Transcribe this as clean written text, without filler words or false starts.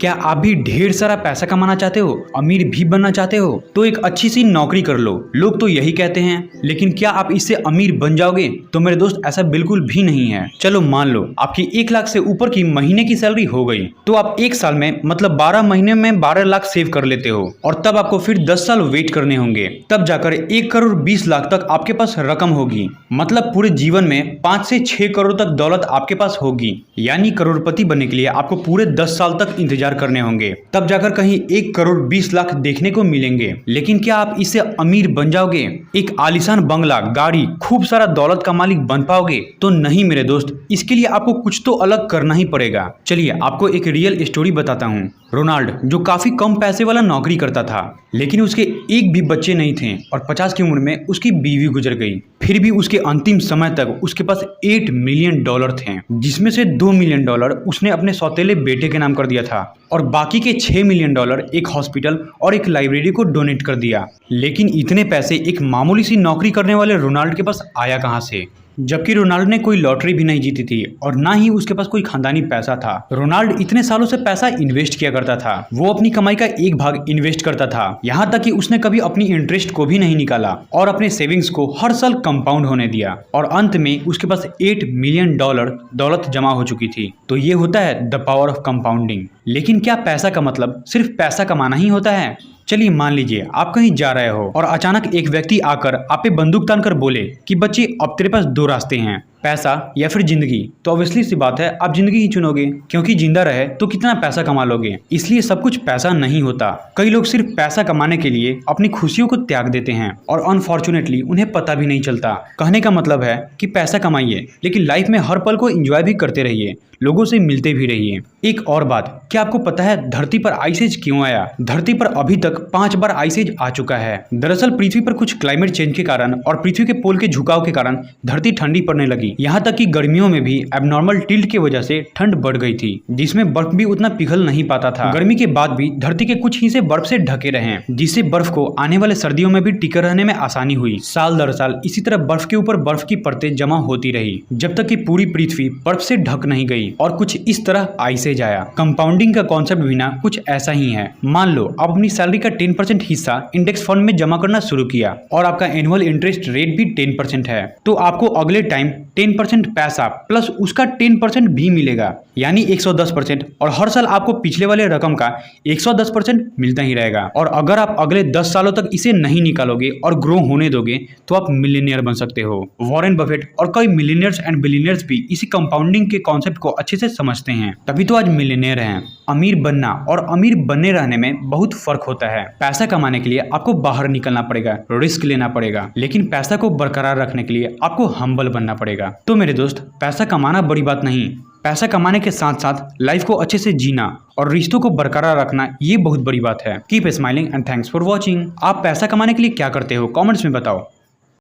क्या आप भी ढेर सारा पैसा कमाना चाहते हो, अमीर भी बनना चाहते हो? तो एक अच्छी सी नौकरी कर लो। लोग तो यही कहते हैं, लेकिन क्या आप इससे अमीर बन जाओगे? तो मेरे दोस्त ऐसा बिल्कुल भी नहीं है। चलो मान लो आपकी 1 लाख से ऊपर की महीने की सैलरी हो गई, तो आप 1 साल में मतलब 12 महीने में 12 लाख सेव कर लेते हो और तब आपको फिर 10 साल वेट करने होंगे। तब जाकर 1 करोड़ 20 लाख तक आपके पास रकम होगी। मतलब पूरे जीवन में 5 से 6 करोड़ तक दौलत आपके पास होगी। यानी करोड़पति बनने के लिए आपको पूरे 10 साल तक इंतजार करने होंगे, तब जाकर कहीं 1 करोड़ 20 लाख देखने को मिलेंगे। लेकिन क्या आप इससे अमीर बन जाओगे, एक आलीशान बंगला, गाड़ी, खूब सारा दौलत का मालिक बन पाओगे? तो नहीं मेरे दोस्त, इसके लिए आपको कुछ तो अलग करना ही पड़ेगा। चलिए आपको एक रियल स्टोरी बताता हूँ। रोनाल्ड जो काफी कम पैसे वाला नौकरी करता था, लेकिन उसके एक भी बच्चे नहीं थे और 50 की उम्र में उसकी बीवी गुजर गई। फिर भी उसके अंतिम समय तक उसके पास $8 मिलियन थे, जिसमें से $2 मिलियन उसने अपने सौतेले बेटे के नाम कर दिया था और बाकी के $6 मिलियन एक हॉस्पिटल और एक लाइब्रेरी को डोनेट कर दिया। लेकिन इतने पैसे एक मामूली सी नौकरी करने वाले रोनाल्ड के पास आया कहाँ से? जबकि रोनाल्ड ने कोई लॉटरी भी नहीं जीती थी और ना ही उसके पास कोई खानदानी पैसा था। रोनाल्ड इतने सालों से पैसा इन्वेस्ट किया करता था। वो अपनी कमाई का एक भाग इन्वेस्ट करता था, यहाँ तक कि उसने कभी अपनी इंटरेस्ट को भी नहीं निकाला और अपने सेविंग्स को हर साल कंपाउंड होने दिया और अंत में उसके पास $8 मिलियन दौलत जमा हो चुकी थी। तो ये होता है द पावर ऑफ कंपाउंडिंग। लेकिन क्या पैसा का मतलब सिर्फ पैसा कमाना ही होता है? चलिए मान लीजिए आप कहीं जा रहे हो और अचानक एक व्यक्ति आकर आप पे बंदूक तानकर बोले कि बच्चे अब तेरे पास 2 रास्ते हैं, पैसा या फिर जिंदगी। तो ऑब्वियसली सी बात है आप जिंदगी ही चुनोगे, क्योंकि जिंदा रहे तो कितना पैसा कमा लोगे। इसलिए सब कुछ पैसा नहीं होता। कई लोग सिर्फ पैसा कमाने के लिए अपनी खुशियों को त्याग देते हैं और अनफॉर्चुनेटली उन्हें पता भी नहीं चलता। कहने का मतलब है कि पैसा कमाइए, लेकिन लाइफ में हर पल को एंजॉय भी करते रहिए, लोगों से मिलते भी रहिए। एक और बात, क्या आपको पता है धरती पर आइस एज क्यों आया? धरती पर अभी तक 5 बार आइस एज आ चुका है। दरअसल पृथ्वी पर कुछ क्लाइमेट चेंज के कारण और पृथ्वी के पोल के झुकाव के कारण धरती ठंडी पड़ने लगी। यहाँ तक कि गर्मियों में भी एबनॉर्मल टिल्ट की वजह से ठंड बढ़ गई थी, जिसमें बर्फ भी उतना पिघल नहीं पाता था। गर्मी के बाद भी धरती के कुछ हिस्से बर्फ से ढके रहे, जिससे बर्फ को आने वाले सर्दियों में भी टिके रहने में आसानी हुई। साल दर साल इसी तरह बर्फ के ऊपर बर्फ की परतें जमा होती रही, जब तक कि पूरी पृथ्वी बर्फ से ढक नहीं गई और कुछ इस तरह आइस एज आया। कंपाउंडिंग का कॉन्सेप्ट भी ना कुछ ऐसा ही है। मान लो आप अपनी सैलरी का 10% हिस्सा इंडेक्स फंड में जमा करना शुरू किया और आपका एनुअल इंटरेस्ट रेट भी 10% है, तो आपको अगले टाइम 10% पैसा प्लस उसका 10% भी मिलेगा, यानी 110%। और हर साल आपको पिछले वाले रकम का 110% मिलता ही रहेगा। और अगर आप अगले 10 सालों तक इसे नहीं निकालोगे और ग्रो होने दोगे तो आप मिलियनियर बन सकते हो। वॉरेन बफेट और कई मिलियनियर्स एंड बिलियनियर्स भी इसी कंपाउंडिंग के कॉन्सेप्ट को अच्छे से समझते हैं, तभी तो आज मिलियनियर हैं। अमीर बनना और अमीर बनने रहने में बहुत फर्क होता है। पैसा कमाने के लिए आपको बाहर निकलना पड़ेगा, रिस्क लेना पड़ेगा, लेकिन पैसा को बरकरार रखने के लिए आपको हम्बल बनना पड़ेगा। तो मेरे दोस्त, पैसा कमाना बड़ी बात नहीं, पैसा कमाने के साथ साथ लाइफ को अच्छे से जीना और रिश्तों को बरकरार रखना, ये बहुत बड़ी बात है। Keep smiling and thanks for watching. आप पैसा कमाने के लिए क्या करते हो, कमेंट्स में बताओ।